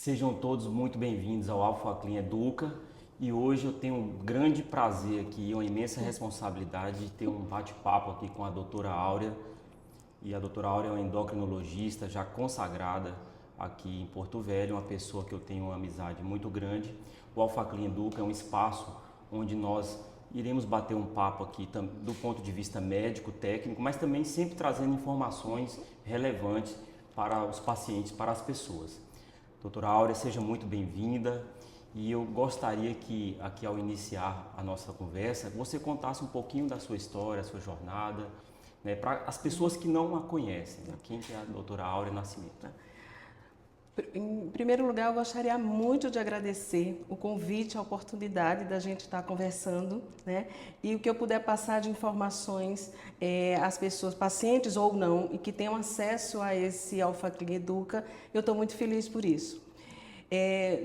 Sejam todos muito bem-vindos ao Alpha Clean Educa e hoje eu tenho um grande prazer aqui, uma imensa responsabilidade de ter um bate-papo aqui com a doutora Áurea. E a doutora Áurea é uma endocrinologista já consagrada aqui em Porto Velho, uma pessoa que eu tenho uma amizade muito grande. O Alpha Clean Educa é um espaço onde nós iremos bater um papo aqui do ponto de vista médico, técnico, mas também sempre trazendo informações relevantes para os pacientes, para as pessoas. Doutora Áurea, seja muito bem-vinda e eu gostaria que aqui ao iniciar a nossa conversa, você contasse um pouquinho da sua história, a sua jornada, né, para as pessoas que não a conhecem, né, quem que é a doutora Áurea Nascimento. Em primeiro lugar, eu gostaria muito de agradecer o convite, a oportunidade da gente estar conversando, né? E o que eu puder passar de informações às pessoas, pacientes ou não, e que tenham acesso a esse Alpha Clean Educa, eu estou muito feliz por isso.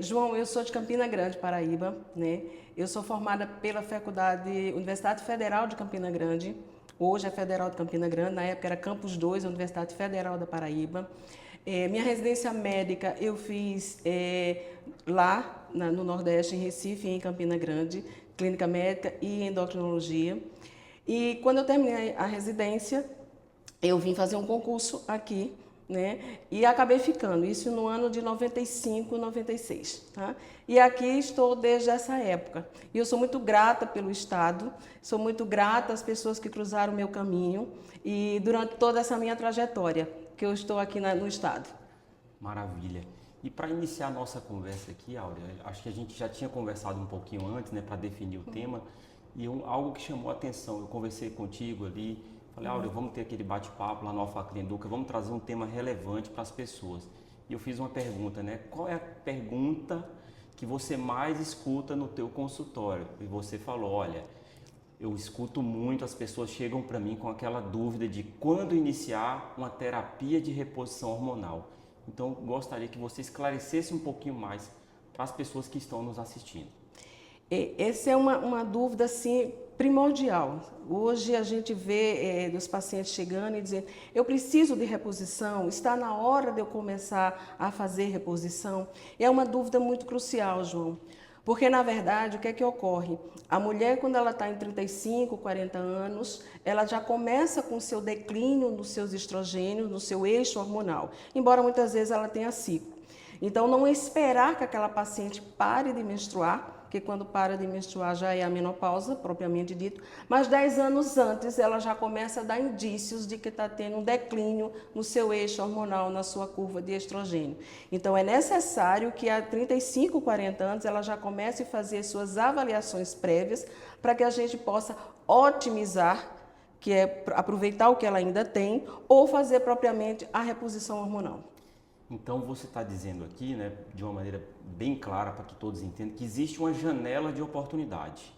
João, eu sou de Campina Grande, Paraíba, né? Eu sou formada pela Universidade Federal de Campina Grande, hoje é Federal de Campina Grande, na época era Campus 2, Universidade Federal da Paraíba. Minha residência médica eu fiz lá no Nordeste, em Recife, em Campina Grande, clínica médica e endocrinologia. E quando eu terminei a residência, eu vim fazer um concurso aqui, né? E acabei ficando, isso no ano de 95, 96, tá? E aqui estou desde essa época. E eu sou muito grata pelo Estado, sou muito grata às pessoas que cruzaram o meu caminho e durante toda essa minha trajetória que eu estou aqui no Estado. Maravilha. E para iniciar a nossa conversa aqui, Áurea, acho que a gente já tinha conversado um pouquinho antes, né, para definir o tema, e algo que chamou a atenção, eu conversei contigo ali, falei, Áurea, vamos ter aquele bate-papo lá no Alpha Clean Educa, vamos trazer um tema relevante para as pessoas. E eu fiz uma pergunta, né, qual é a pergunta que você mais escuta no teu consultório? E você falou, olha, eu escuto muito, as pessoas chegam para mim com aquela dúvida de quando iniciar uma terapia de reposição hormonal. Então, gostaria que você esclarecesse um pouquinho mais para as pessoas que estão nos assistindo. Essa é uma dúvida assim, primordial. Hoje a gente vê dos pacientes chegando e dizendo, eu preciso de reposição, está na hora de eu começar a fazer reposição. É uma dúvida muito crucial, João. Porque, na verdade, o que é que ocorre? A mulher, quando ela está em 35, 40 anos, ela já começa com o seu declínio nos seus estrogênios, no seu eixo hormonal, embora muitas vezes ela tenha ciclo. Então, não esperar que aquela paciente pare de menstruar, porque quando para de menstruar já é a menopausa, propriamente dito, mas 10 anos antes ela já começa a dar indícios de que está tendo um declínio no seu eixo hormonal, na sua curva de estrogênio. Então é necessário que a 35, 40 anos ela já comece a fazer suas avaliações prévias para que a gente possa otimizar, que é aproveitar o que ela ainda tem, ou fazer propriamente a reposição hormonal. Então, você está dizendo aqui, né, de uma maneira bem clara para que todos entendam, que existe uma janela de oportunidade.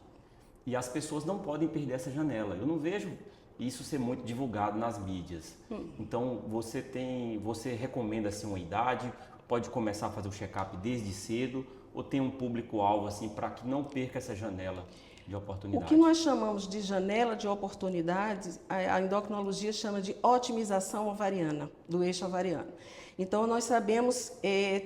E as pessoas não podem perder essa janela. Eu não vejo isso ser muito divulgado nas mídias. Então, você recomenda assim uma idade, pode começar a fazer o check-up desde cedo, ou tem um público-alvo assim para que não perca essa janela de O oportunidade? que nós chamamos de janela de oportunidades, a endocrinologia chama de otimização ovariana, do eixo ovariano. Então, nós sabemos,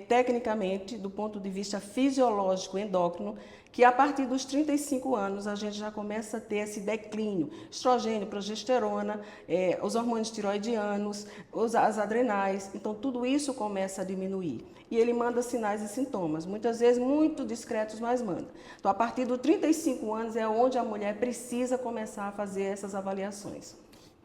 tecnicamente, do ponto de vista fisiológico endócrino, que a partir dos 35 anos a gente já começa a ter esse declínio, estrogênio, progesterona, os hormônios tiroidianos, as adrenais, então tudo isso começa a diminuir. E ele manda sinais e sintomas, muitas vezes muito discretos, mas manda. Então, a partir dos 35 anos é onde a mulher precisa começar a fazer essas avaliações.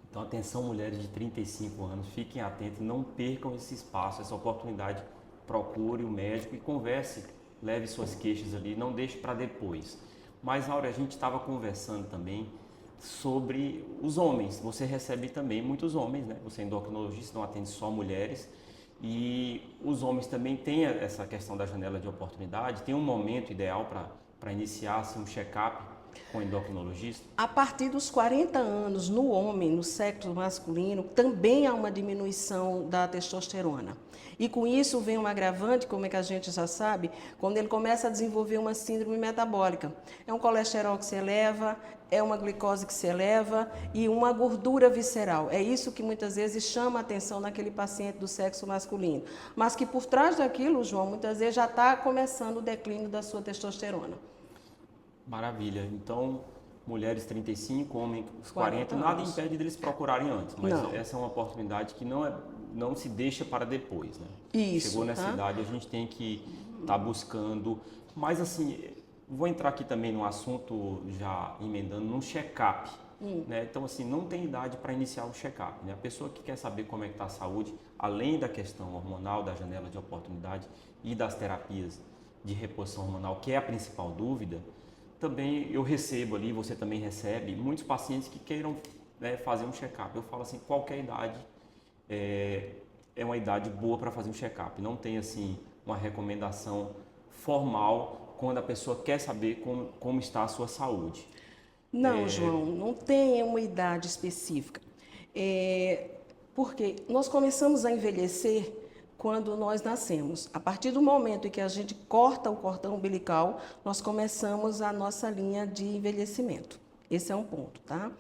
Então, atenção, mulheres de 35 anos, fiquem atentas, não percam esse espaço, essa oportunidade. Procure o médico e converse, leve suas queixas ali, não deixe para depois. Mas, Áurea, a gente estava conversando também sobre os homens. Você recebe também muitos homens, né? Você é endocrinologista, não atende só mulheres. E os homens também têm essa questão da janela de oportunidade, tem um momento ideal para iniciar assim, um check-up com endocrinologista? A partir dos 40 anos, no homem, no sexo masculino, também há uma diminuição da testosterona. E com isso vem um agravante, como é que a gente já sabe, quando ele começa a desenvolver uma síndrome metabólica. É um colesterol que se eleva, é uma glicose que se eleva e uma gordura visceral. É isso que muitas vezes chama a atenção naquele paciente do sexo masculino. Mas que por trás daquilo, João, muitas vezes já está começando o declínio da sua testosterona. Maravilha. Então, mulheres 35, homens 40, 40 nada anos. impede deles procurarem antes, mas Não. essa é uma oportunidade que não se deixa para depois, né? Isso, Chegou nessa tá? idade, a gente tem que estar buscando, mas assim, vou entrar aqui também no assunto, já emendando, num check-up, né? Então, assim, não tem idade para iniciar o check-up, né? A pessoa que quer saber como é que está a saúde, além da questão hormonal, da janela de oportunidade e das terapias de reposição hormonal, que é a principal dúvida, também eu recebo ali, você também recebe, muitos pacientes que queiram, né, fazer um check-up. Eu falo assim, qualquer idade é uma idade boa para fazer um check-up. Não tem assim uma recomendação formal quando a pessoa quer saber como está a sua saúde. Não, João, não tem uma idade específica. Porque nós começamos a envelhecer quando nós nascemos. A partir do momento em que a gente corta o cordão umbilical, nós começamos a nossa linha de envelhecimento. Esse é um ponto, tá?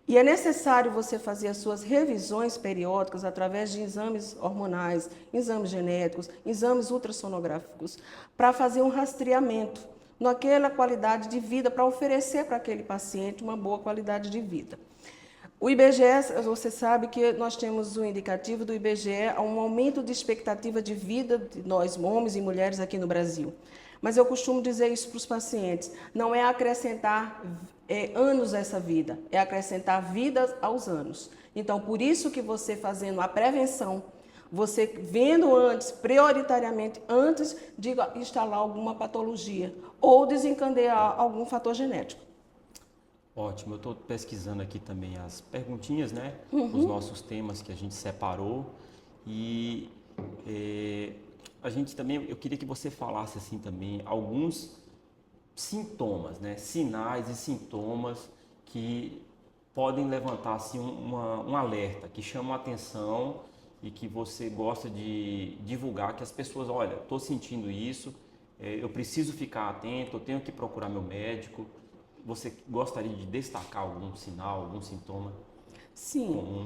E é necessário você fazer as suas revisões periódicas através de exames hormonais, exames genéticos, exames ultrassonográficos, para fazer um rastreamento naquela qualidade de vida, para oferecer para aquele paciente uma boa qualidade de vida. O IBGE, você sabe que nós temos o indicativo do IBGE a um aumento de expectativa de vida de nós, homens e mulheres aqui no Brasil. Mas eu costumo dizer isso para os pacientes, não é acrescentar anos a essa vida, é acrescentar vidas aos anos. Então, por isso que você fazendo a prevenção, você vendo antes, prioritariamente antes de instalar alguma patologia ou desencadear algum fator genético. Ótimo, eu estou pesquisando aqui também as perguntinhas, né? Os nossos temas que a gente separou e a gente também, eu queria que você falasse assim também alguns sintomas, né? Sinais e sintomas que podem levantar assim um alerta, que chamam a atenção e que você gosta de divulgar, que as pessoas, olha, estou sentindo isso, eu preciso ficar atento, eu tenho que procurar meu médico. Você gostaria de destacar algum sinal, algum sintoma? Sim, comum?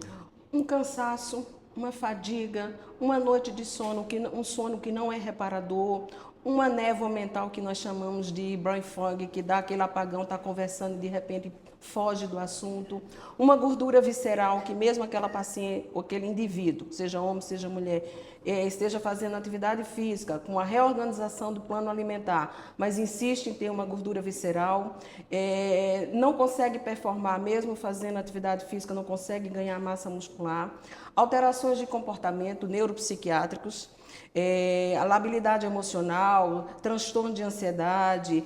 um cansaço, uma fadiga, uma noite de sono, um sono que não é reparador, uma névoa mental que nós chamamos de brain fog, que dá aquele apagão, está conversando e de repente foge do assunto, uma gordura visceral, que mesmo aquela paciente, ou aquele indivíduo, seja homem, seja mulher, esteja fazendo atividade física, com a reorganização do plano alimentar, mas insiste em ter uma gordura visceral, não consegue performar, mesmo fazendo atividade física, não consegue ganhar massa muscular, alterações de comportamento neuropsiquiátricos, a labilidade emocional, transtorno de ansiedade,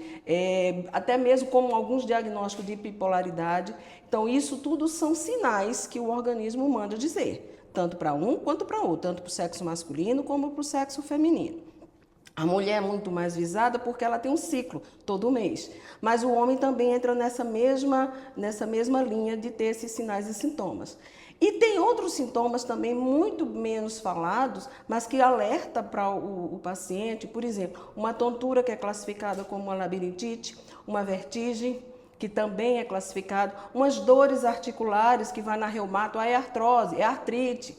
até mesmo como alguns diagnósticos de bipolaridade. Então, isso tudo são sinais que o organismo manda dizer, tanto para um quanto para outro, tanto para o sexo masculino como para o sexo feminino. A mulher é muito mais visada porque ela tem um ciclo todo mês, mas o homem também entra nessa mesma linha de ter esses sinais e sintomas. E tem outros sintomas também muito menos falados, mas que alerta para o paciente, por exemplo, uma tontura que é classificada como uma labirintite, uma vertigem, que também é classificado, umas dores articulares que vai na reumato, é artrose, é artrite,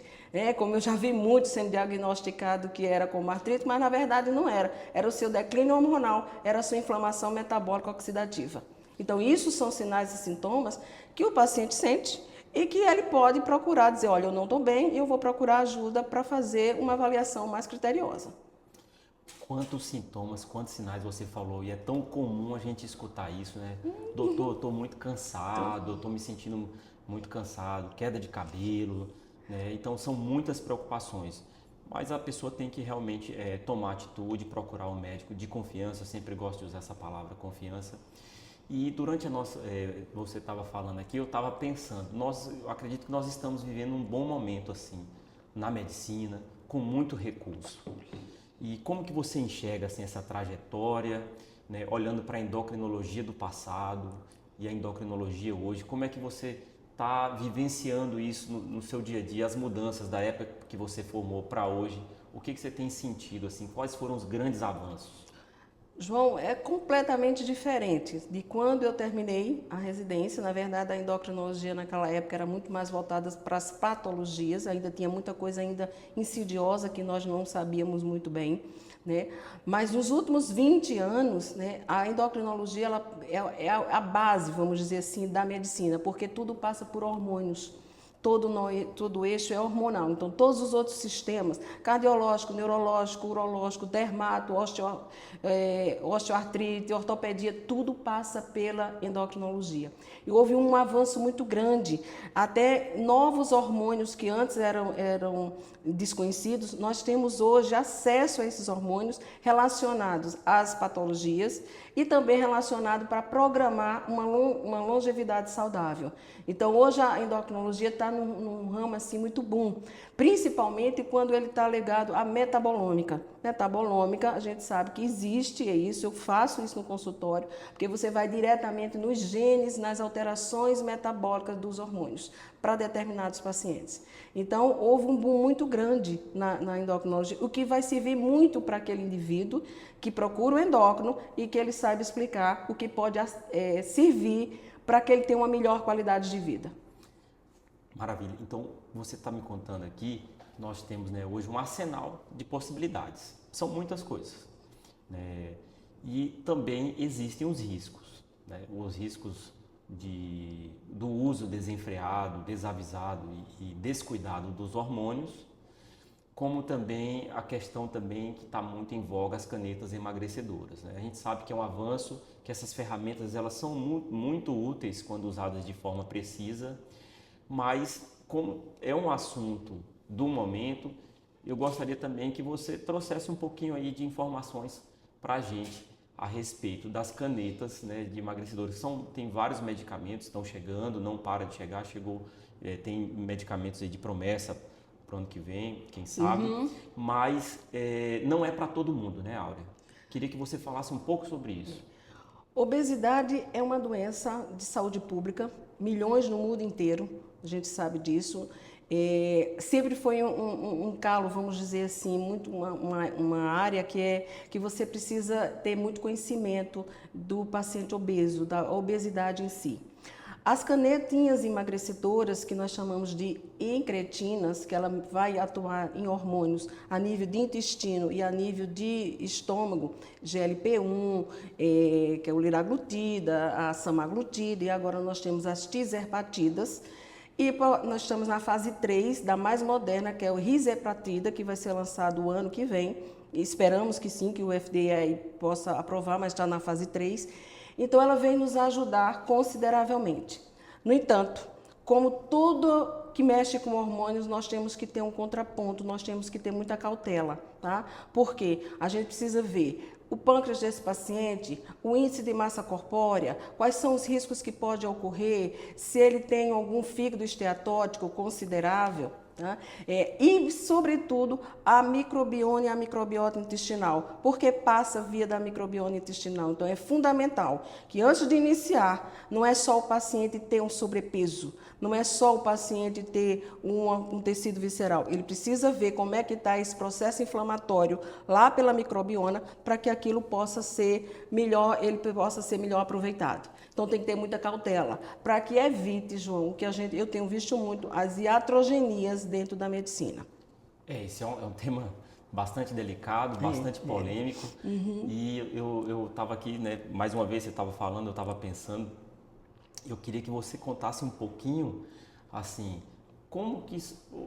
como eu já vi muito sendo diagnosticado que era como artrite, mas na verdade não era, era o seu declínio hormonal, era a sua inflamação metabólica oxidativa. Então isso são sinais e sintomas que o paciente sente e que ele pode procurar dizer, olha, eu não estou bem e eu vou procurar ajuda para fazer uma avaliação mais criteriosa. Quantos sintomas, quantos sinais você falou, e é tão comum a gente escutar isso, né? Doutor, eu estou muito cansado, eu estou me sentindo muito cansado, queda de cabelo, né? Então são muitas preocupações, mas a pessoa tem que realmente tomar atitude, procurar um médico de confiança, eu sempre gosto de usar essa palavra, confiança. E durante a nossa, você estava falando aqui, eu estava pensando, eu acredito que nós estamos vivendo um bom momento assim, na medicina, com muito recurso. E como que você enxerga assim, essa trajetória, né, olhando para a endocrinologia do passado e a endocrinologia hoje? Como é que você está vivenciando isso no seu dia a dia, as mudanças da época que você formou para hoje? O que você tem sentido, assim? Quais foram os grandes avanços? João, é completamente diferente de quando eu terminei a residência. Na verdade, a endocrinologia naquela época era muito mais voltada para as patologias, ainda tinha muita coisa ainda insidiosa que nós não sabíamos muito bem, né? Mas nos últimos 20 anos, né, a endocrinologia é a base, vamos dizer assim, da medicina, porque tudo passa por hormônios. Todo eixo é hormonal. Então, todos os outros sistemas, cardiológico, neurológico, urológico, dermato, osteoartrite, ortopedia, tudo passa pela endocrinologia. E houve um avanço muito grande. Até novos hormônios que antes eram desconhecidos, nós temos hoje acesso a esses hormônios relacionados às patologias e também relacionado para programar uma longevidade saudável. Então, hoje a endocrinologia está num ramo assim muito bom, principalmente quando ele está ligado à metabolômica. Metabolômica, a gente sabe que existe, é isso, eu faço isso no consultório, porque você vai diretamente nos genes, nas alterações metabólicas dos hormônios, para determinados pacientes. Então, houve um boom muito grande na endocrinologia, o que vai servir muito para aquele indivíduo que procura o endócrino e que ele saiba explicar o que pode servir para que ele tenha uma melhor qualidade de vida. Maravilha. Então, você está me contando aqui, nós temos, né, hoje um arsenal de possibilidades. São muitas coisas, né? E também existem os riscos, né? Os riscos do uso desenfreado, desavisado e descuidado dos hormônios, como também a questão também que está muito em voga, as canetas emagrecedoras, né? A gente sabe que é um avanço, que essas ferramentas elas são muito úteis quando usadas de forma precisa, mas como é um assunto do momento, eu gostaria também que você trouxesse um pouquinho aí de informações para a gente a respeito das canetas, né, de emagrecedores. Tem vários medicamentos, estão chegando, não para de chegar, tem medicamentos aí de promessa para o ano que vem, quem sabe, mas não é para todo mundo, né, Áurea? Queria que você falasse um pouco sobre isso. Obesidade é uma doença de saúde pública, milhões no mundo inteiro, a gente sabe disso. Sempre foi um calo, vamos dizer assim, muito uma área que você precisa ter muito conhecimento do paciente obeso, da obesidade em si. As canetinhas emagrecedoras, que nós chamamos de incretinas, que ela vai atuar em hormônios a nível de intestino e a nível de estômago, GLP-1, que é o liraglutida, a semaglutida, e agora nós temos as tirzepatidas. E nós estamos na fase 3 da mais moderna, que é o risepratida, que vai ser lançado o ano que vem. E esperamos que sim, que o FDA possa aprovar, mas está na fase 3. Então, ela vem nos ajudar consideravelmente. No entanto, como tudo que mexe com hormônios, nós temos que ter um contraponto, nós temos que ter muita cautela, tá? Porque a gente precisa ver o pâncreas desse paciente, o índice de massa corpórea, quais são os riscos que podem ocorrer, se ele tem algum fígado esteatótico considerável, tá? E, sobretudo, a microbiota e a microbiota intestinal, porque passa via da microbiota intestinal. Então, é fundamental que, antes de iniciar, não é só o paciente ter um sobrepeso, não é só o paciente ter um tecido visceral. Ele precisa ver como é que está esse processo inflamatório lá pela microbiota para que aquilo possa ser melhor, ele possa ser melhor aproveitado. Então, tem que ter muita cautela para que evite, João, que eu tenho visto muito, as iatrogenias dentro da medicina. Esse é um tema bastante delicado, bastante polêmico. E eu estava aqui, né, mais uma vez você estava falando, eu estava pensando, eu queria que você contasse um pouquinho, assim, como que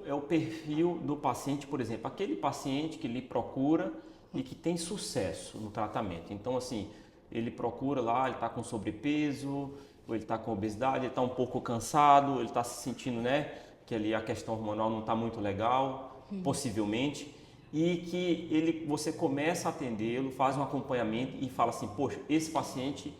é o perfil do paciente, por exemplo, aquele paciente que lhe procura e que tem sucesso no tratamento. Então, assim, ele procura lá, ele está com sobrepeso, ou ele está com obesidade, ele está um pouco cansado, ele está se sentindo, né, que ali a questão hormonal não está muito legal, possivelmente, e que você começa a atendê-lo, faz um acompanhamento e fala assim, poxa, esse paciente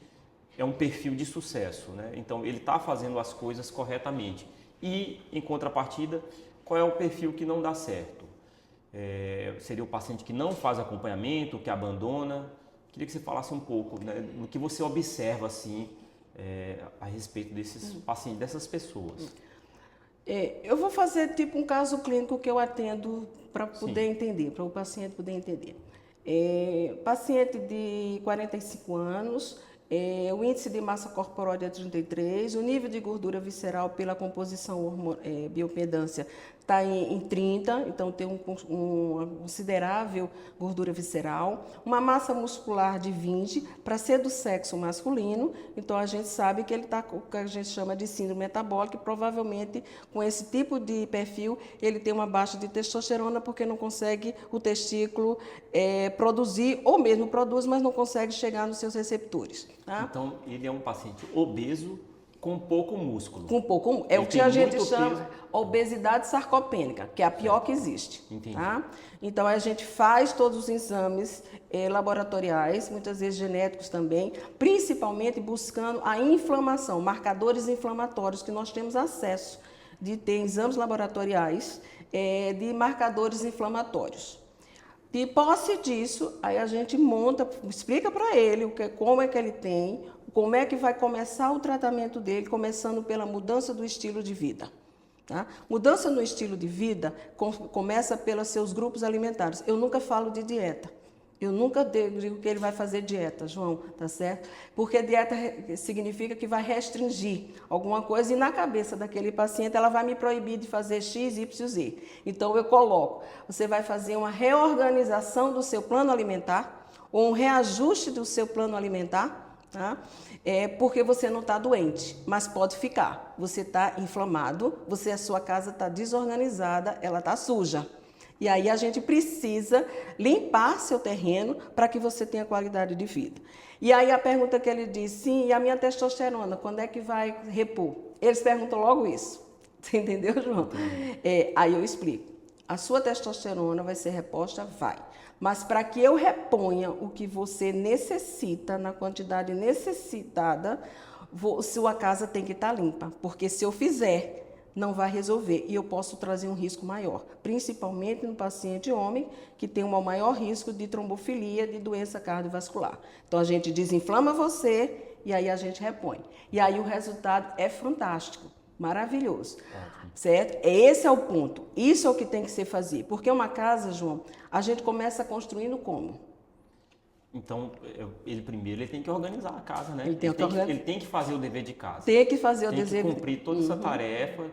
é um perfil de sucesso, né? Então ele está fazendo as coisas corretamente. E, em contrapartida, qual é o perfil que não dá certo? Seria o paciente que não faz acompanhamento, que abandona. Queria que você falasse um pouco, né, do que você observa assim, a respeito desses pacientes, dessas pessoas. Eu vou fazer tipo um caso clínico que eu atendo para poder entender, para o paciente poder entender. Paciente de 45 anos, o índice de massa corporal é 33, o nível de gordura visceral pela composição biopedância está em 30, então tem uma considerável gordura visceral, uma massa muscular de 20, para ser do sexo masculino, então a gente sabe que ele está com o que a gente chama de síndrome metabólica, e provavelmente com esse tipo de perfil ele tem uma baixa de testosterona porque não consegue o testículo produzir, ou mesmo produz, mas não consegue chegar nos seus receptores. Tá? Então ele é um paciente obeso com pouco músculo. Com pouco, é o que a gente chama obesidade sarcopênica, que é a pior que existe. Entendi. Tá? Então a gente faz todos os exames laboratoriais, muitas vezes genéticos também, principalmente buscando a inflamação, marcadores inflamatórios que nós temos acesso de ter exames laboratoriais de marcadores inflamatórios. De posse disso, aí a gente monta, explica para ele como é que ele tem, como é que vai começar o tratamento dele, começando pela mudança do estilo de vida. Tá? Mudança no estilo de vida começa pelos seus grupos alimentares. Eu nunca falo de dieta. Eu nunca digo que ele vai fazer dieta, João, tá certo? Porque dieta significa que vai restringir alguma coisa e na cabeça daquele paciente ela vai me proibir de fazer X, Y, Z. Então eu coloco, você vai fazer uma reorganização do seu plano alimentar ou um reajuste do seu plano alimentar, tá? Porque você não está doente, mas pode ficar. Você está inflamado, a sua casa está desorganizada, ela está suja. E aí a gente precisa limpar seu terreno para que você tenha qualidade de vida. E aí a pergunta que ele diz, sim, e a minha testosterona, quando é que vai repor? Eles perguntam logo isso. Você entendeu, João? Aí eu explico. A sua testosterona vai ser reposta? Vai. Mas para que eu reponha o que você necessita, na quantidade necessitada, sua casa tem que estar limpa. Porque se eu fizer, não vai resolver e eu posso trazer um risco maior, principalmente no paciente homem que tem um maior risco de trombofilia, de doença cardiovascular. Então a gente desinflama você e aí a gente repõe. E aí o resultado é fantástico, maravilhoso, certo? Esse é o ponto, isso é o que tem que ser fazer, porque uma casa, João, a gente começa construindo como? Então, ele primeiro ele tem que organizar a casa, né? Ele tem que fazer o dever de casa. Tem que fazer o dever. Tem que cumprir toda essa tarefa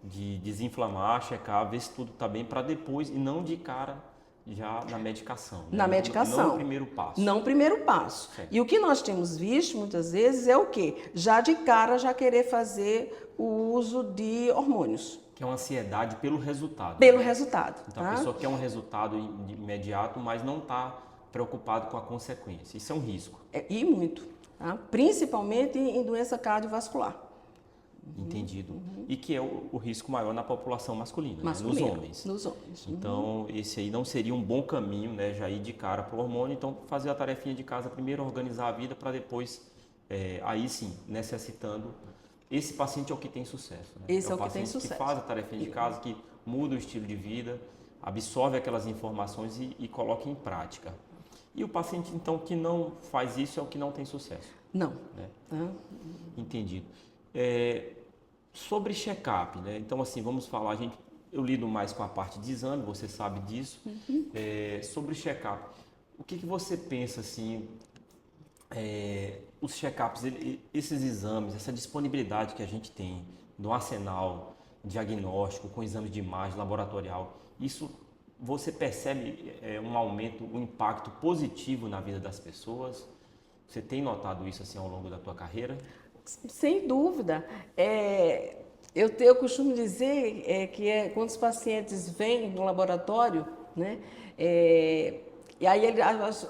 de desinflamar, checar, ver se tudo está bem, para depois, e não de cara, já na medicação. Né? Na medicação. Não o primeiro passo. Não o primeiro passo. Certo. E o que nós temos visto, muitas vezes, é o quê? Já de cara, já querer fazer o uso de hormônios. Que é uma ansiedade pelo resultado. Pelo resultado. Então, tá? a pessoa quer um resultado imediato, mas não está preocupado com a consequência. Isso é um risco. E muito. Tá? Principalmente em doença cardiovascular. Entendido. E que é o risco maior na população masculina, né? Nos homens. Nos homens. Então, esse aí não seria um bom caminho, né? Já ir de cara para o hormônio. Então, fazer a tarefinha de casa primeiro, organizar a vida, para depois, aí sim, necessitando. Esse paciente é o que tem sucesso. Né? Esse é o que tem paciente sucesso. que faz a tarefinha de casa, que muda o estilo de vida, absorve aquelas informações e coloca em prática. E o paciente, então, que não faz isso é o que não tem sucesso. Não. Né? Tá? Entendido. Sobre check-up, né? Então, assim, vamos falar, eu lido mais com a parte de exame, você sabe disso. Sobre check-up, o que você pensa, assim, os check-ups, esses exames, essa disponibilidade que a gente tem no arsenal diagnóstico, com exames de imagem laboratorial, isso você percebe um aumento, um impacto positivo na vida das pessoas? Você tem notado isso assim ao longo da tua carreira? Sem dúvida. Eu costumo dizer que quando os pacientes vêm no laboratório, né, e aí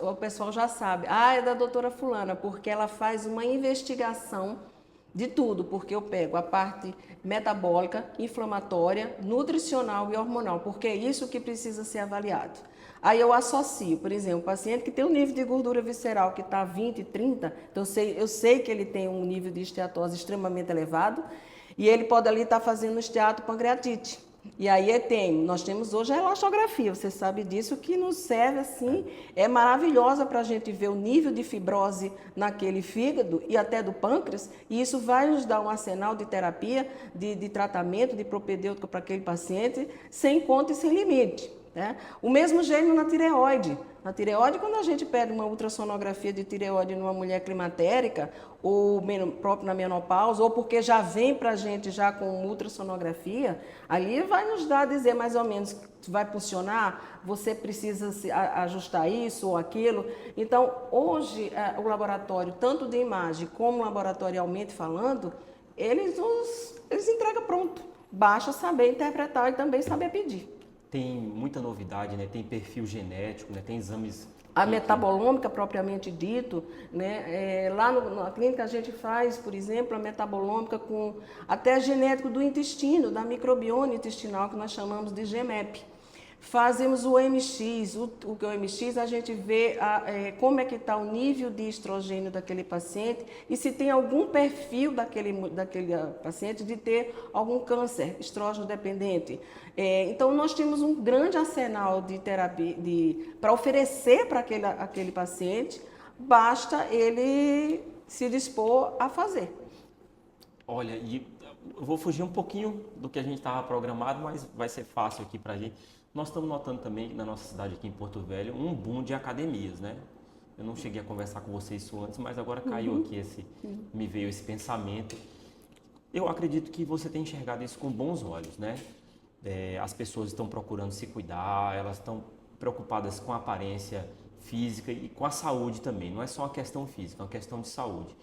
o pessoal já sabe, é da doutora fulana, porque ela faz uma investigação de tudo, porque eu pego a parte metabólica, inflamatória, nutricional e hormonal, porque é isso que precisa ser avaliado. Aí eu associo, por exemplo, o paciente que tem um nível de gordura visceral que está 20, 30, então eu sei que ele tem um nível de esteatose extremamente elevado e ele pode ali estar fazendo esteatopancreatite. E aí nós temos hoje a elastografia, você sabe disso, que nos serve assim, é maravilhosa para a gente ver o nível de fibrose naquele fígado e até do pâncreas, e isso vai nos dar um arsenal de terapia, de tratamento, de propedêutico para aquele paciente, sem conta e sem limite. Né? O mesmo gênero na tireoide. Na tireoide, quando a gente pede uma ultrassonografia de tireoide numa mulher climatérica, ou próprio na menopausa, ou porque já vem para a gente já com ultrassonografia, ali vai nos dizer mais ou menos que vai funcionar, você precisa ajustar isso ou aquilo. Então, hoje, o laboratório, tanto de imagem como laboratorialmente falando, eles entregam pronto. Basta saber interpretar e também saber pedir. Tem muita novidade, né? Tem perfil genético, né? Tem exames... A metabolômica, propriamente dito, né? Lá na clínica a gente faz, por exemplo, a metabolômica com até genético do intestino, da microbiota intestinal, que nós chamamos de GMEP. Fazemos o MX, o que é o MX, a gente vê como é que está o nível de estrogênio daquele paciente e se tem algum perfil daquele paciente de ter algum câncer estrógeno dependente. Então, nós temos um grande arsenal de terapia para oferecer para aquele paciente, basta ele se dispor a fazer. Olha, e eu vou fugir um pouquinho do que a gente estava programado, mas vai ser fácil aqui para a gente. Nós estamos notando também na nossa cidade aqui em Porto Velho um boom de academias, né? Eu não cheguei a conversar com você isso antes, mas agora caiu aqui me veio esse pensamento. Eu acredito que você tem enxergado isso com bons olhos, né? As pessoas estão procurando se cuidar, elas estão preocupadas com a aparência física e com a saúde também. Não é só uma questão física, é uma questão de saúde.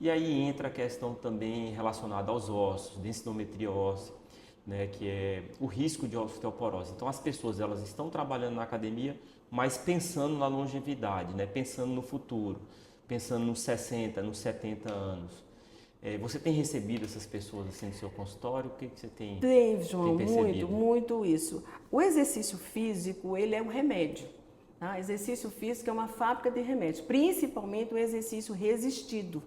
E aí entra a questão também relacionada aos ossos, densitometria óssea, né, que é o risco de osteoporose. Então as pessoas elas estão trabalhando na academia, mas pensando na longevidade, né, pensando no futuro, pensando nos 60, nos 70 anos. Você tem recebido essas pessoas assim no seu consultório? O que você tem? Tem, João, tem percebido? muito isso. O exercício físico, ele é um remédio. Tá? Exercício físico é uma fábrica de remédios, principalmente o exercício resistido,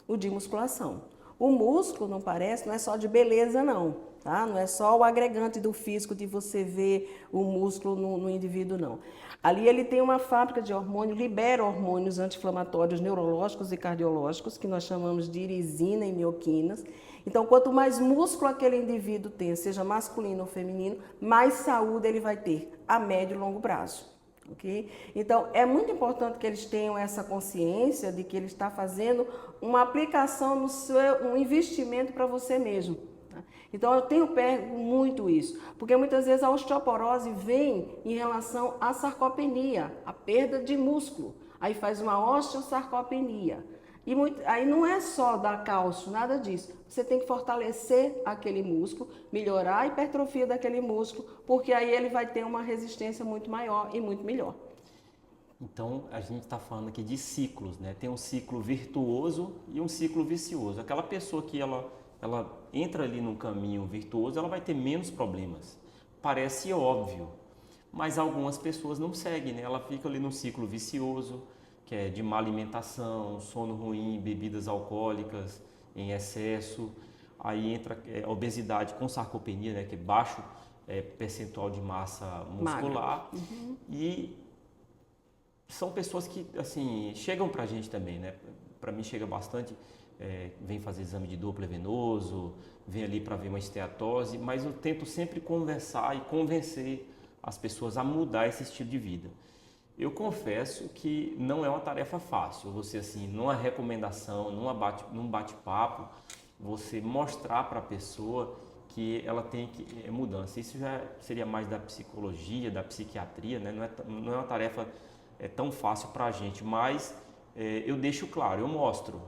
o de musculação. O músculo, não é só de beleza, não. Tá? Não é só o agregante do físico de você ver o músculo no indivíduo, não. Ali ele tem uma fábrica de hormônio, libera hormônios anti-inflamatórios neurológicos e cardiológicos, que nós chamamos de irisina e mioquinas. Então, quanto mais músculo aquele indivíduo tem, seja masculino ou feminino, mais saúde ele vai ter a médio e longo prazo. Okay? Então, é muito importante que eles tenham essa consciência de que ele está fazendo uma aplicação um investimento para você mesmo. Então, eu tenho pego muito isso, porque muitas vezes a osteoporose vem em relação à sarcopenia, a perda de músculo. Aí faz uma osteosarcopenia. E aí não é só dar cálcio, nada disso. Você tem que fortalecer aquele músculo, melhorar a hipertrofia daquele músculo, porque aí ele vai ter uma resistência muito maior e muito melhor. Então, a gente está falando aqui de ciclos, né? Tem um ciclo virtuoso e um ciclo vicioso. Aquela pessoa que ela entra ali num caminho virtuoso, ela vai ter menos problemas. Parece óbvio, mas algumas pessoas não seguem, né? Ela fica ali num ciclo vicioso, que é de má alimentação, sono ruim, bebidas alcoólicas em excesso. Aí entra a obesidade com sarcopenia, né? Que é baixo percentual de massa muscular. Uhum. E são pessoas que, assim, chegam pra gente também, né? Pra mim chega bastante... vem fazer exame de Doppler venoso, vem ali para ver uma esteatose, mas eu tento sempre conversar e convencer as pessoas a mudar esse estilo de vida. Eu confesso que não é uma tarefa fácil, você assim, numa recomendação, num bate-papo, você mostrar para a pessoa que ela tem que mudança. Isso já seria mais da psicologia, da psiquiatria, né? Não é uma tarefa tão fácil para a gente, mas eu deixo claro, eu mostro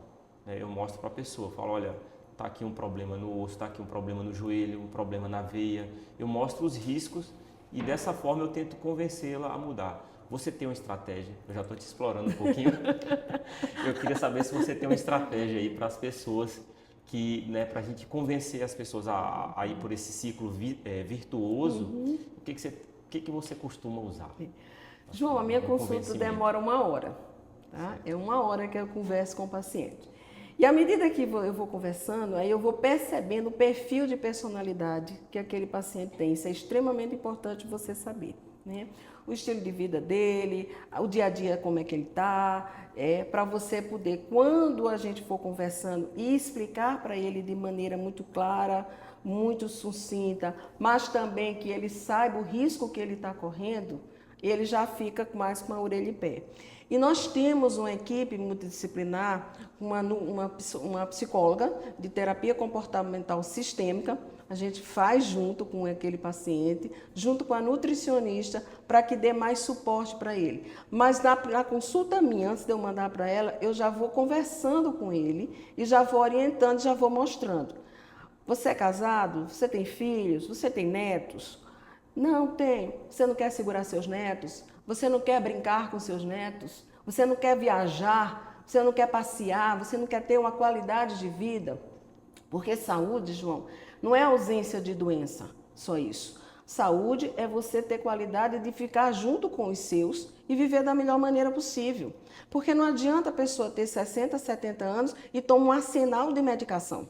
para a pessoa, falo, olha, tá aqui um problema no osso, tá aqui um problema no joelho, um problema na veia. Eu mostro os riscos e dessa forma eu tento convencê-la a mudar. Você tem uma estratégia? Eu já estou te explorando um pouquinho. Eu queria saber se você tem uma estratégia aí para as pessoas para a gente convencer as pessoas a ir por esse ciclo virtuoso. Uhum. O que você costuma usar? João, a minha consulta demora 1 hora. Tá? É 1 hora que eu converso com o paciente. E à medida que eu vou conversando, aí eu vou percebendo o perfil de personalidade que aquele paciente tem. Isso é extremamente importante você saber, né? O estilo de vida dele, o dia a dia, como é que ele está, para você poder, quando a gente for conversando, e explicar para ele de maneira muito clara, muito sucinta, mas também que ele saiba o risco que ele está correndo, ele já fica mais com a orelha em pé. E nós temos uma equipe multidisciplinar, uma psicóloga de terapia comportamental sistêmica, a gente faz junto com aquele paciente, junto com a nutricionista, para que dê mais suporte para ele. Mas na consulta minha, antes de eu mandar para ela, eu já vou conversando com ele e já vou orientando, já vou mostrando. Você é casado? Você tem filhos? Você tem netos? Não tenho. Você não quer segurar seus netos? Você não quer brincar com seus netos? Você não quer viajar? Você não quer passear? Você não quer ter uma qualidade de vida? Porque saúde, João, não é ausência de doença, só isso. Saúde é você ter qualidade de ficar junto com os seus e viver da melhor maneira possível. Porque não adianta a pessoa ter 60, 70 anos e tomar um arsenal de medicação.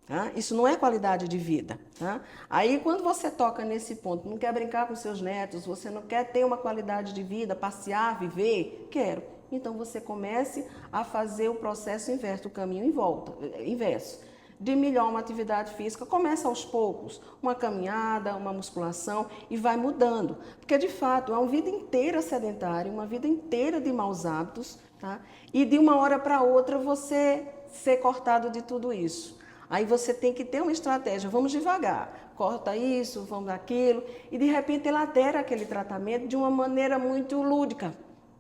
Tá? Isso não é qualidade de vida. Tá? Aí, quando você toca nesse ponto, não quer brincar com seus netos, você não quer ter uma qualidade de vida, passear, viver, quero. Então, você comece a fazer o processo inverso, o caminho inverso. De melhor uma atividade física, começa aos poucos, uma caminhada, uma musculação e vai mudando. Porque, de fato, é uma vida inteira sedentária, uma vida inteira de maus hábitos, tá? E de uma hora para outra você ser cortado de tudo isso. Aí você tem que ter uma estratégia, vamos devagar, corta isso, vamos aquilo, e de repente ele altera aquele tratamento de uma maneira muito lúdica,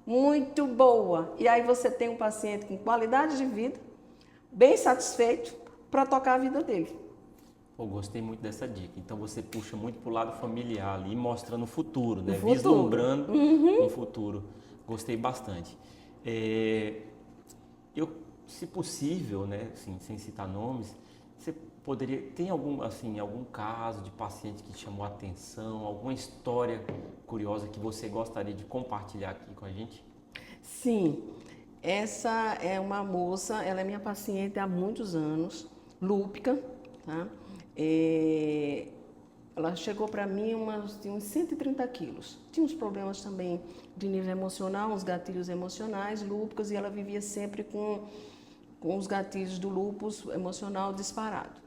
muito boa. E aí você tem um paciente com qualidade de vida, bem satisfeito, para tocar a vida dele. Eu gostei muito dessa dica. Então você puxa muito para o lado familiar ali, mostrando o futuro, né? O futuro. Vislumbrando o futuro. Gostei bastante. Se possível, né, assim, sem citar nomes, você poderia, tem algum caso de paciente que chamou a atenção, alguma história curiosa que você gostaria de compartilhar aqui com a gente? Sim, essa é uma moça, ela é minha paciente há muitos anos, lúpica, tá? Ela chegou para mim tinha uns 130 quilos. Tinha uns problemas também de nível emocional, uns gatilhos emocionais, lúpicos, e ela vivia sempre com os gatilhos do lúpus emocional disparado.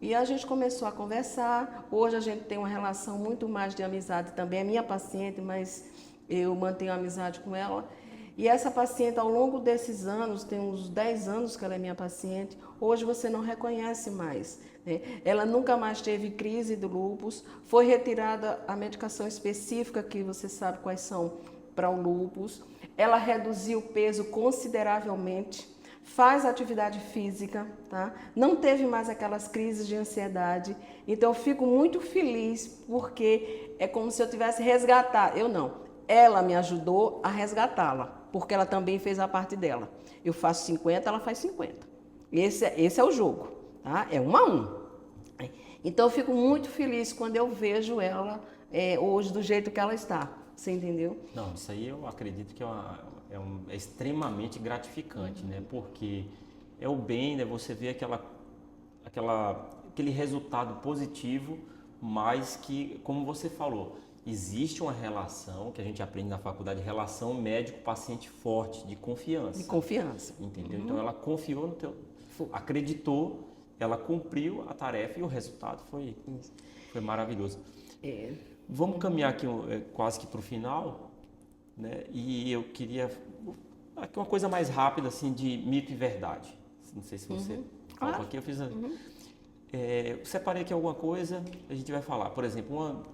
E a gente começou a conversar. Hoje a gente tem uma relação muito mais de amizade também. É minha paciente, mas eu mantenho amizade com ela. E essa paciente, ao longo desses anos, tem uns 10 anos que ela é minha paciente, hoje você não reconhece mais, né? Ela nunca mais teve crise do lúpus, foi retirada a medicação específica, que você sabe quais são para o lúpus. Ela reduziu o peso consideravelmente, faz atividade física, tá? Não teve mais aquelas crises de ansiedade. Então eu fico muito feliz, porque é como se eu tivesse resgatado. Eu não. Ela me ajudou a resgatá-la, porque ela também fez a parte dela. Eu faço 50, ela faz 50. Esse é o jogo, tá? É 1 a 1. Então eu fico muito feliz quando eu vejo ela hoje do jeito que ela está. Você entendeu? Não, isso aí eu acredito que é extremamente gratificante, né? Porque é o bem, né? Você vê aquele resultado positivo, mas que, como você falou, existe uma relação, que a gente aprende na faculdade, relação médico-paciente forte, de confiança. De confiança. Entendeu? Então ela confiou no teu, acreditou, ela cumpriu a tarefa e o resultado foi maravilhoso. Vamos caminhar aqui quase que para o final, né? E eu queria aqui uma coisa mais rápida, assim, de mito e verdade. Não sei se você falou aqui, eu fiz. Separei aqui alguma coisa, a gente vai falar. Por exemplo,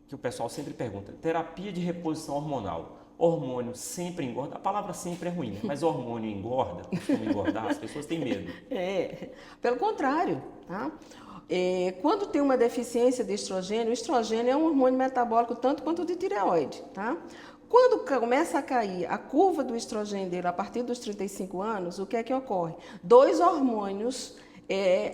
que o pessoal sempre pergunta: terapia de reposição hormonal. Hormônio sempre engorda? A palavra sempre é ruim, né? Mas hormônio engorda? Costuma engordar? As pessoas têm medo. Pelo contrário, tá? Quando tem uma deficiência de estrogênio, o estrogênio é um hormônio metabólico tanto quanto o de tireoide, tá? Quando começa a cair a curva do estrogênio dele a partir dos 35 anos, o que é que ocorre? 2 hormônios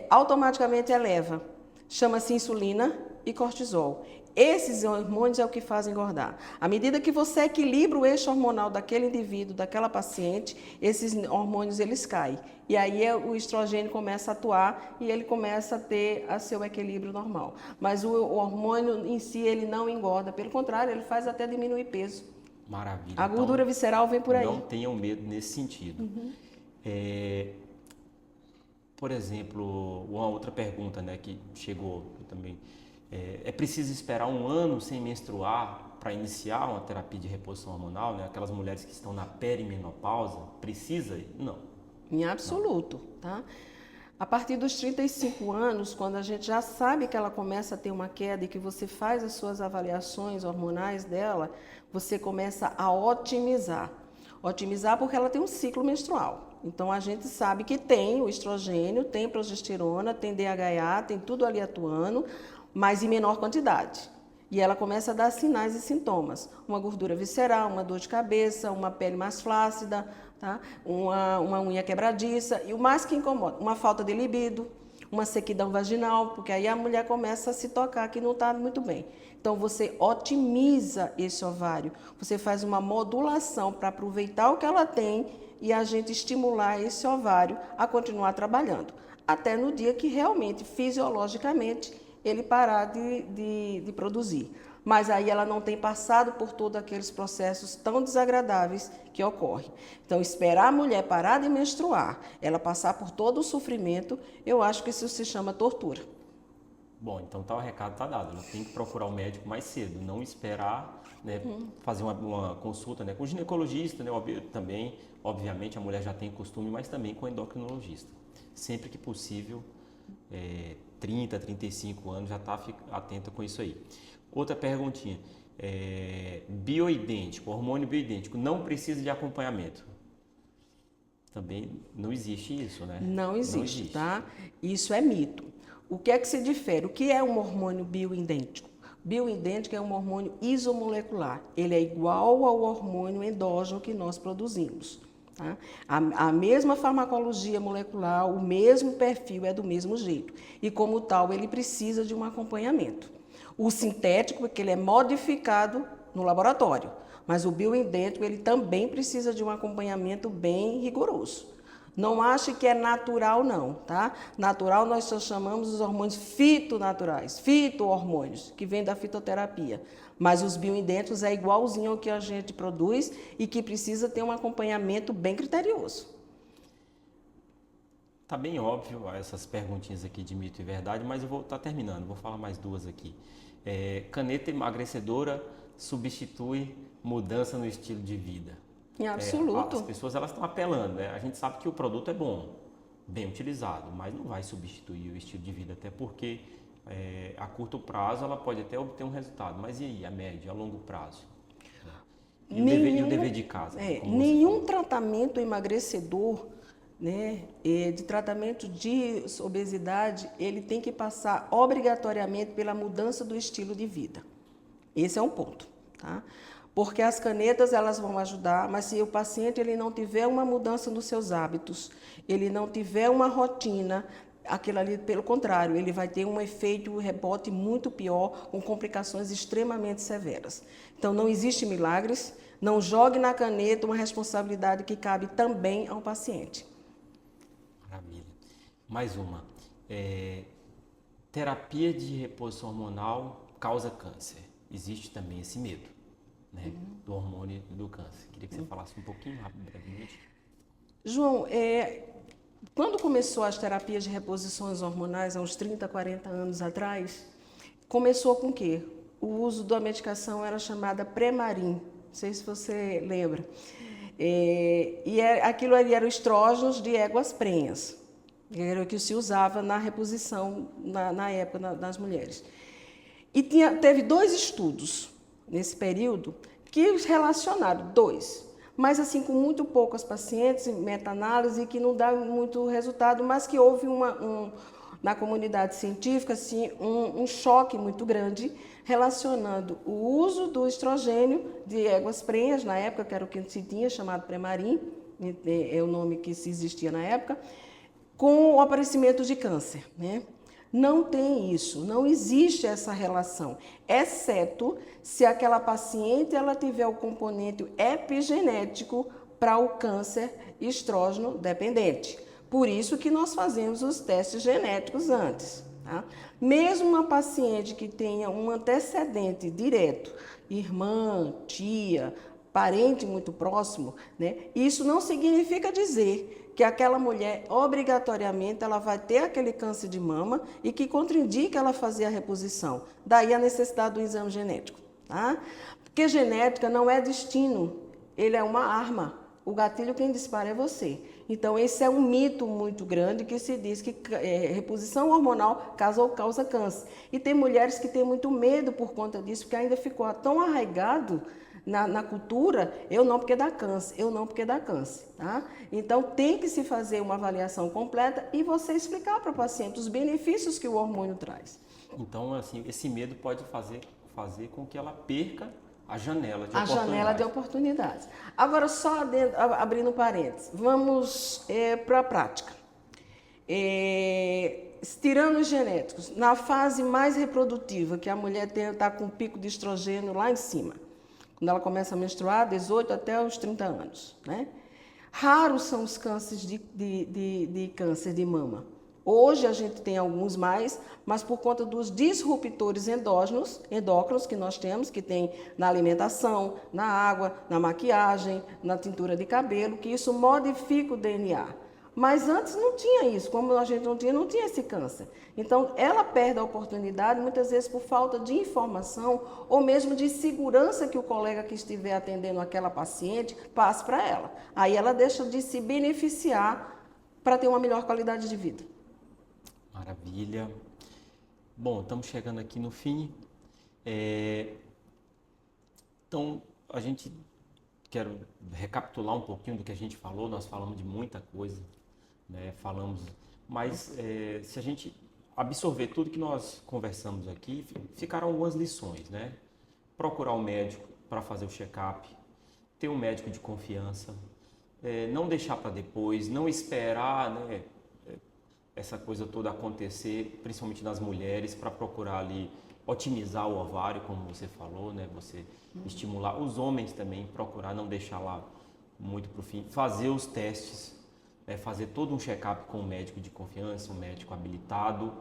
automaticamente eleva. Chama-se insulina e cortisol. Esses hormônios é o que faz engordar. À medida que você equilibra o eixo hormonal daquele indivíduo, daquela paciente, esses hormônios eles caem. E aí o estrogênio começa a atuar e ele começa a ter a seu equilíbrio normal. Mas o hormônio em si, ele não engorda. Pelo contrário, ele faz até diminuir peso. Maravilha. A gordura visceral vem por aí. Não tenham medo nesse sentido. Por exemplo, uma outra pergunta, né, que chegou também. É preciso esperar 1 ano sem menstruar para iniciar uma terapia de reposição hormonal, né? Aquelas mulheres que estão na perimenopausa, precisa? Não. Em absoluto, tá? A partir dos 35 anos, quando a gente já sabe que ela começa a ter uma queda e que você faz as suas avaliações hormonais dela, você começa a otimizar. Otimizar porque ela tem um ciclo menstrual. Então, a gente sabe que tem o estrogênio, tem progesterona, tem DHA, tem tudo ali atuando, mas em menor quantidade. E ela começa a dar sinais e sintomas. Uma gordura visceral, uma dor de cabeça, uma pele mais flácida, tá? Uma unha quebradiça. E o mais que incomoda, uma falta de libido, uma sequidão vaginal, porque aí a mulher começa a se tocar que não está muito bem. Então, você otimiza esse ovário. Você faz uma modulação para aproveitar o que ela tem e a gente estimular esse ovário a continuar trabalhando. Até no dia que realmente, fisiologicamente, ele parar de produzir. Mas aí ela não tem passado por todos aqueles processos tão desagradáveis que ocorrem. Então, esperar a mulher parar de menstruar, ela passar por todo o sofrimento, eu acho que isso se chama tortura. Bom, então o recado está dado. Ela tem que procurar o médico mais cedo, não esperar, né, fazer uma consulta, né, com o ginecologista, né, também, obviamente, a mulher já tem costume, mas também com o endocrinologista. Sempre que possível, 30, 35 anos, já está atenta com isso aí. Outra perguntinha, bioidêntico, hormônio bioidêntico, não precisa de acompanhamento? Também não existe isso, né? Não existe, tá? Isso é mito. O que é que se difere? O que é um hormônio bioidêntico? Bioidêntico é um hormônio isomolecular. Ele é igual ao hormônio endógeno que nós produzimos. Tá? A mesma farmacologia molecular, o mesmo perfil é do mesmo jeito. E como tal, ele precisa de um acompanhamento. O sintético, porque ele é modificado no laboratório. Mas o bioidêntico, ele também precisa de um acompanhamento bem rigoroso. Não ache que é natural, não, tá? Natural nós só chamamos os hormônios fitonaturais, fito-hormônios, que vêm da fitoterapia. Mas os bioidênticos é igualzinho ao que a gente produz e que precisa ter um acompanhamento bem criterioso. Tá bem óbvio essas perguntinhas aqui de mito e verdade, mas eu vou estar terminando, vou falar mais 2 aqui. Caneta emagrecedora substitui mudança no estilo de vida? Em absoluto. As pessoas elas estão apelando, né? A gente sabe que o produto é bom, bem utilizado, mas não vai substituir o estilo de vida, até porque a curto prazo ela pode até obter um resultado, mas e aí, a médio, a longo prazo? E o dever de casa? Nenhum tratamento emagrecedor, né, de tratamento de obesidade, ele tem que passar obrigatoriamente pela mudança do estilo de vida. Esse é um ponto, tá? Porque as canetas elas vão ajudar, mas se o paciente ele não tiver uma mudança nos seus hábitos, ele não tiver uma rotina, aquilo ali, pelo contrário, ele vai ter um efeito rebote muito pior, com complicações extremamente severas. Então, não existe milagres, não jogue na caneta uma responsabilidade que cabe também ao paciente. Maravilha. Mais uma. Terapia de reposição hormonal causa câncer. Existe também esse medo, né, do hormônio do câncer. Queria que você falasse um pouquinho brevemente. João, quando começou as terapias de reposições hormonais, há uns 30, 40 anos atrás, começou com o quê? O uso da medicação era chamada Premarin, não sei se você lembra. Aquilo ali eram estrógenos de éguas prenhas, era o que se usava na reposição na época das mulheres. E teve 2 estudos nesse período que relacionaram, 2, mas assim com muito poucas pacientes, meta-análise, que não dá muito resultado, mas que houve na comunidade científica assim, um choque muito grande relacionando o uso do estrogênio de éguas prenhas, na época, que era o que se tinha, chamado Premarin, é o nome que se existia na época, com o aparecimento de câncer, né? Não tem isso, não existe essa relação, exceto se aquela paciente ela tiver o componente epigenético para o câncer estrógeno dependente. Por isso que nós fazemos os testes genéticos antes. Tá? Mesmo uma paciente que tenha um antecedente direto, irmã, tia, parente muito próximo, né? Isso não significa dizer que aquela mulher, obrigatoriamente, ela vai ter aquele câncer de mama e que contraindica ela fazer a reposição. Daí a necessidade do exame genético. Tá? Porque genética não é destino, ele é uma arma. O gatilho quem dispara é você. Então, esse é um mito muito grande que se diz que reposição hormonal causa câncer. E tem mulheres que têm muito medo por conta disso, porque ainda ficou tão arraigado na cultura, eu não porque dá câncer, eu não porque dá câncer. Tá? Então, tem que se fazer uma avaliação completa e você explicar para o paciente os benefícios que o hormônio traz. Então, assim, esse medo pode fazer com que ela perca a janela de oportunidades. A janela de oportunidades. Agora, só abrindo parênteses, vamos para a prática. Tirando os genéticos, na fase mais reprodutiva, que a mulher está com um pico de estrogênio lá em cima, quando ela começa a menstruar, 18 até os 30 anos. Né? Raros são os cânceres de câncer de mama. Hoje a gente tem alguns mais, mas por conta dos disruptores endócrinos que nós temos, que tem na alimentação, na água, na maquiagem, na tintura de cabelo, que isso modifica o DNA. Mas antes não tinha isso, como a gente não tinha esse câncer. Então, ela perde a oportunidade, muitas vezes por falta de informação ou mesmo de segurança que o colega que estiver atendendo aquela paciente passe para ela. Aí ela deixa de se beneficiar para ter uma melhor qualidade de vida. Maravilha. Bom, estamos chegando aqui no fim. Então, quero recapitular um pouquinho do que a gente falou. Nós falamos de muita coisa, né? Mas se a gente absorver tudo que nós conversamos aqui, ficaram algumas lições, né? Procurar um médico para fazer o check-up, ter um médico de confiança, não deixar para depois, não esperar, né, essa coisa toda acontecer, principalmente nas mulheres, para procurar ali otimizar o ovário, como você falou, né? Você estimular os homens também, procurar não deixar lá muito para o fim, fazer os testes, fazer todo um check-up com um médico de confiança, um médico habilitado,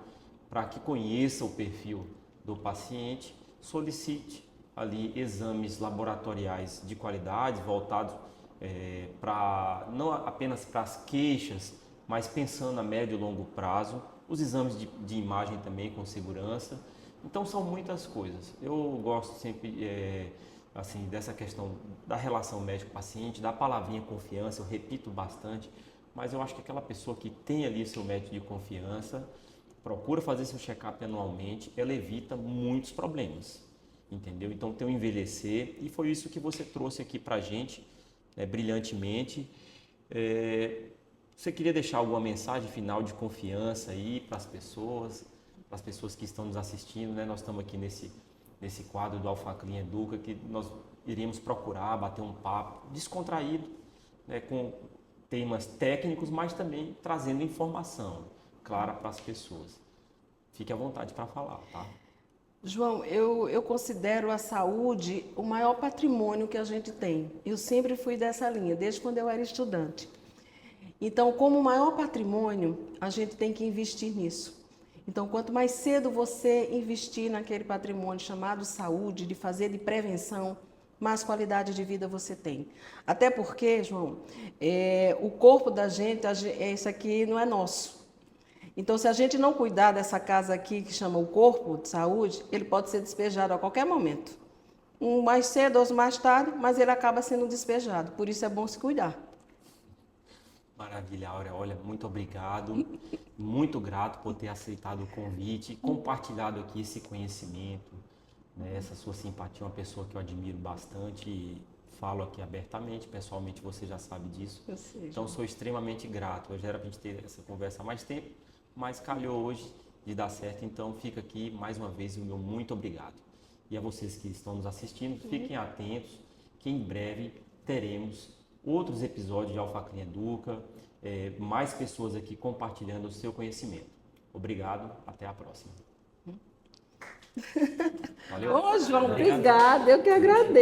para que conheça o perfil do paciente, solicite ali exames laboratoriais de qualidade, voltados não apenas para as queixas, mas pensando a médio e longo prazo, os exames de imagem também com segurança. Então são muitas coisas. Eu gosto sempre assim, dessa questão da relação médico-paciente, da palavrinha confiança, eu repito bastante, mas eu acho que aquela pessoa que tem ali seu médico de confiança, procura fazer seu check-up anualmente, ela evita muitos problemas, entendeu? Então tem o envelhecer, e foi isso que você trouxe aqui pra gente, né, brilhantemente. Você queria deixar alguma mensagem final de confiança aí para as pessoas que estão nos assistindo, né? Nós estamos aqui nesse quadro do Alpha Clean Educa, que nós iríamos procurar bater um papo descontraído, né, com temas técnicos, mas também trazendo informação clara para as pessoas. Fique à vontade para falar, tá? João, eu considero a saúde o maior patrimônio que a gente tem. Eu sempre fui dessa linha, desde quando eu era estudante. Então, como maior patrimônio, a gente tem que investir nisso. Então, quanto mais cedo você investir naquele patrimônio chamado saúde, de fazer de prevenção, mais qualidade de vida você tem. Até porque, João, o corpo da gente, esse aqui não é nosso. Então, se a gente não cuidar dessa casa aqui, que chama o corpo de saúde, ele pode ser despejado a qualquer momento. Mais cedo ou mais tarde, mas ele acaba sendo despejado. Por isso é bom se cuidar. Maravilha, Áurea. Olha, muito obrigado. Muito grato por ter aceitado o convite, compartilhado aqui esse conhecimento, né, essa sua simpatia, uma pessoa que eu admiro bastante e falo aqui abertamente, pessoalmente você já sabe disso. Eu sei. Então sou extremamente grato. Hoje era para a gente ter essa conversa há mais tempo, mas calhou hoje de dar certo. Então fica aqui mais uma vez o meu muito obrigado. E a vocês que estão nos assistindo, fiquem atentos que em breve teremos outros episódios de Alpha Clean Educa, mais pessoas aqui compartilhando o seu conhecimento. Obrigado, até a próxima. Valeu. Ô, João, obrigada, eu que agradeço.